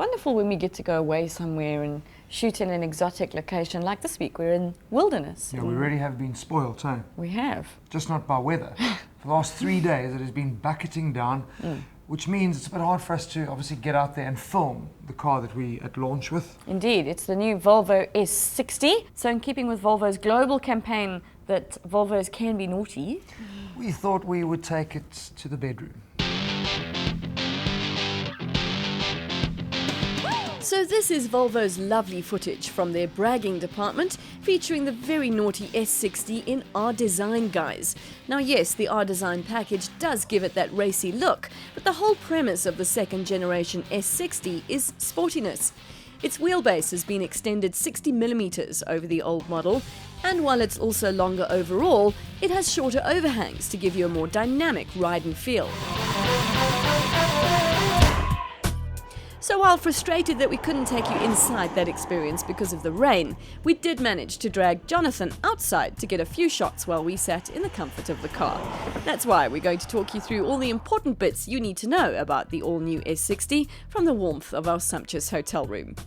wonderful when we get to go away somewhere and shoot in an exotic location. Like this week, we're in wilderness. Yeah, we really have been spoiled, huh? We have. Just not by weather. For the last 3 days, it has been bucketing down, which means it's a bit hard for us to obviously get out there and film the car that we at launch with. Indeed, it's the new Volvo S60. So in keeping with Volvo's global campaign that Volvos can be naughty, We thought we would take it to the bedroom. So this is Volvo's lovely footage from their bragging department, featuring the very naughty S60 in R-Design guise. Now yes, the R-Design package does give it that racy look, but the whole premise of the second generation S60 is sportiness. Its wheelbase has been extended 60mm over the old model, and while it's also longer overall, it has shorter overhangs to give you a more dynamic ride and feel. So while frustrated that we couldn't take you inside that experience because of the rain, we did manage to drag Jonathan outside to get a few shots while we sat in the comfort of the car. That's why we're going to talk you through all the important bits you need to know about the all-new S60 from the warmth of our sumptuous hotel room.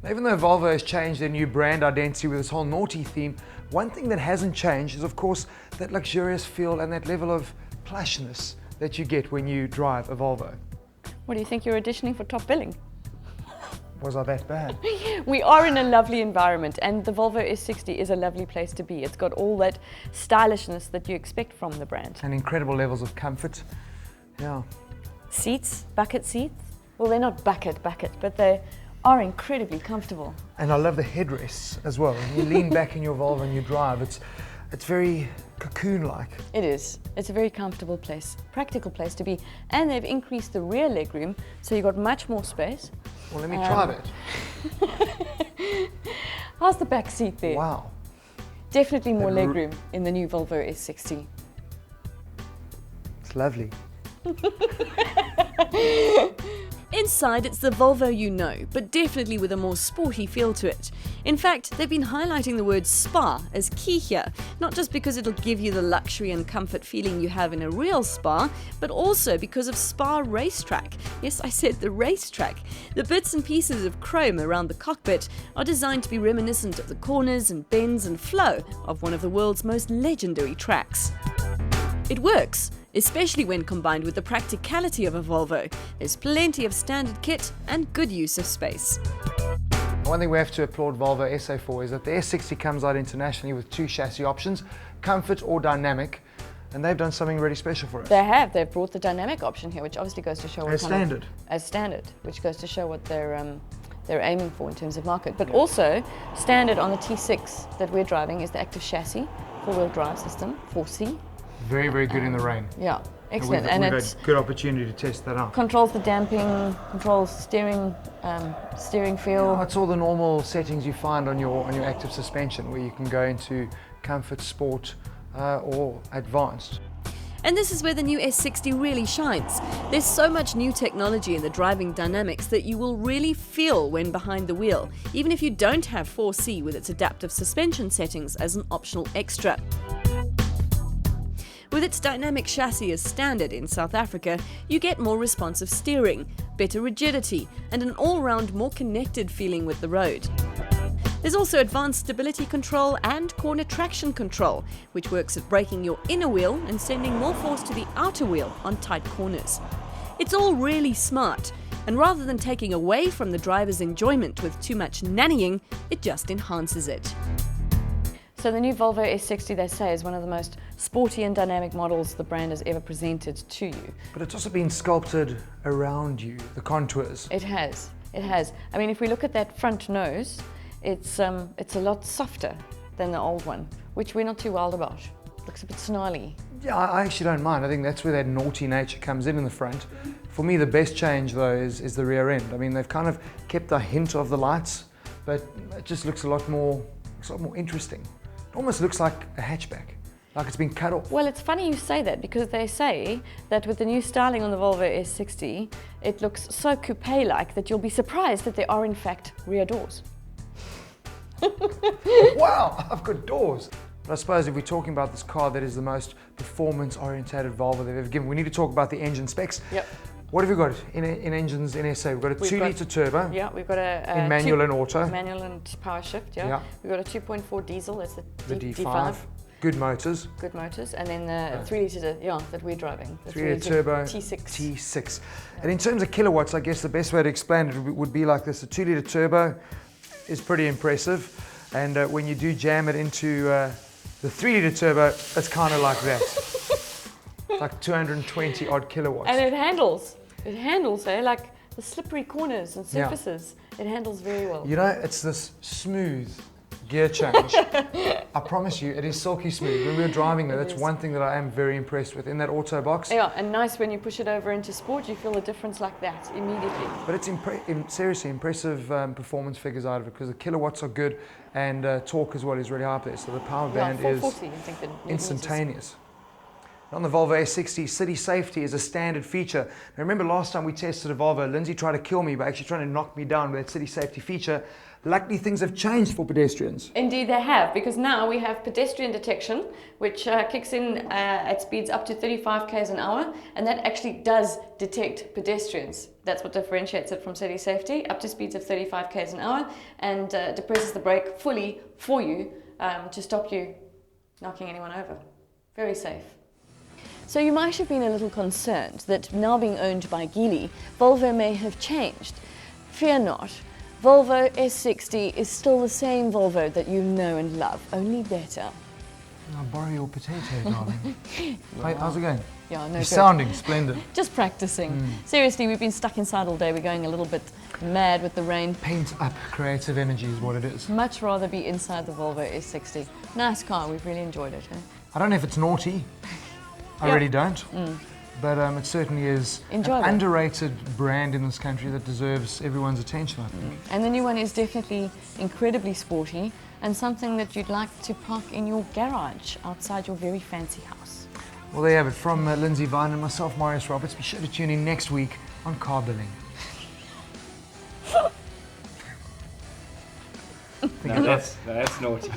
Even though Volvo has changed their new brand identity with this whole naughty theme, one thing that hasn't changed is, of course, that luxurious feel and that level of plushness that you get when you drive a Volvo. what do you think you're auditioning for top billing? Was I that bad? We are in a lovely environment, and the Volvo S60 is a lovely place to be. It's got all that stylishness that you expect from the brand. And incredible levels of comfort. Yeah. Seats, bucket seats. Well, they're not bucket, but they are incredibly comfortable. And I love the headrests as well. When you lean back in your Volvo and you drive, it's very cocoon-like. It is. It's a very comfortable place, practical place to be. And they've increased the rear legroom, so you've got much more space. Well, let me try that. How's the back seat there? Wow. Definitely more legroom in the new Volvo S60. It's lovely. Inside, it's the Volvo you know, but definitely with a more sporty feel to it. In fact, they've been highlighting the word spa as key here, not just because it'll give you the luxury and comfort feeling you have in a real spa, but also because of Spa Racetrack. Yes, I said the racetrack. The bits and pieces of chrome around the cockpit are designed to be reminiscent of the corners and bends and flow of one of the world's most legendary tracks. It works, especially when combined with the practicality of a Volvo. There's plenty of standard kit and good use of space. One thing we have to applaud Volvo SA for is that the S60 comes out internationally with 2 chassis options, comfort or dynamic, and they've done something really special for us. They have. They've brought the dynamic option here, which obviously goes to show what As standard. As standard, which goes to show what they're aiming for in terms of market. But also, standard on the T6 that we're driving is the active chassis, 4-wheel drive system, 4C. Very, very good in the rain. Yeah, excellent. We've had a good opportunity to test that out. Controls the damping, controls steering feel. Yeah, it's all the normal settings you find on your active suspension, where you can go into comfort, sport, or advanced. And this is where the new S60 really shines. There's so much new technology in the driving dynamics that you will really feel when behind the wheel, even if you don't have 4C with its adaptive suspension settings as an optional extra. With its dynamic chassis as standard in South Africa, you get more responsive steering, better rigidity, and an all-round more connected feeling with the road. There's also advanced stability control and corner traction control, which works at braking your inner wheel and sending more force to the outer wheel on tight corners. It's all really smart, and rather than taking away from the driver's enjoyment with too much nannying, it just enhances it. So the new Volvo S60, they say, is one of the most sporty and dynamic models the brand has ever presented to you. But it's also been sculpted around you, the contours. It has. It has. I mean, if we look at that front nose, it's a lot softer than the old one, which we're not too wild about. Looks a bit snarly. Yeah, I actually don't mind. I think that's where that naughty nature comes in the front. For me, the best change, though, is the rear end. I mean, they've kind of kept a hint of the lights, but it just looks a lot more interesting. It almost looks like a hatchback, like it's been cut off. Well, it's funny you say that, because they say that with the new styling on the Volvo S60, it looks so coupe-like that you'll be surprised that there are in fact rear doors. Wow, I've got doors. But I suppose if we're talking about this car that is the most performance-oriented Volvo they've ever given, we need to talk about the engine specs. Yep. What have we got in engines in SA? We've got a 2-litre turbo. Yeah, we've got a in manual and auto. Manual and power shift, yeah. We've got a 2.4 diesel, that's the D5. Good motors. Good motors. And then the 3-litre, that we're driving. The 3-litre turbo T6. T6. And in terms of kilowatts, I guess the best way to explain it would be like this. A 2-litre turbo is pretty impressive. And when you do jam it into the 3-litre turbo, it's kind of like that. Like 220 odd kilowatts. And it handles, like the slippery corners and surfaces. It handles very well. You know, it's this smooth gear change. I promise you, it is silky smooth. When we were driving there, that's one thing that I am very impressed with in that auto box. Yeah, and nice when you push it over into sport, you feel a difference like that immediately. But it's seriously impressive performance figures out of it because the kilowatts are good and torque as well is really high up there. So the power band is 440, I think instantaneous. On the Volvo S60, city safety is a standard feature. Now remember last time we tested a Volvo, Lindsay tried to kill me by actually trying to knock me down with that city safety feature. Luckily things have changed for pedestrians. Indeed they have, because now we have pedestrian detection, which kicks in at speeds up to 35 k's an hour, and that actually does detect pedestrians. That's what differentiates it from city safety, up to speeds of 35 k's an hour, and depresses the brake fully for you to stop you knocking anyone over. Very safe. So you might have been a little concerned that now being owned by Geely, Volvo may have changed. Fear not. Volvo S60 is still the same Volvo that you know and love, only better. I'll borrow your potato, darling. Hey, how's it going? Yeah, no You're sounding splendid. Just practicing. Seriously, we've been stuck inside all day. We're going a little bit mad with the rain. Pent up creative energy is what it is. Much rather be inside the Volvo S60. Nice car, we've really enjoyed it. I don't know if it's naughty. I really don't. But it certainly is enjoyable. An underrated brand in this country that deserves everyone's attention, I think. And the new one is definitely incredibly sporty and something that you'd like to park in your garage outside your very fancy house. Well, there you have it. From Lindsay Vine and myself, Marius Roberts. Be sure to tune in next week on Car Billing. No, that's naughty.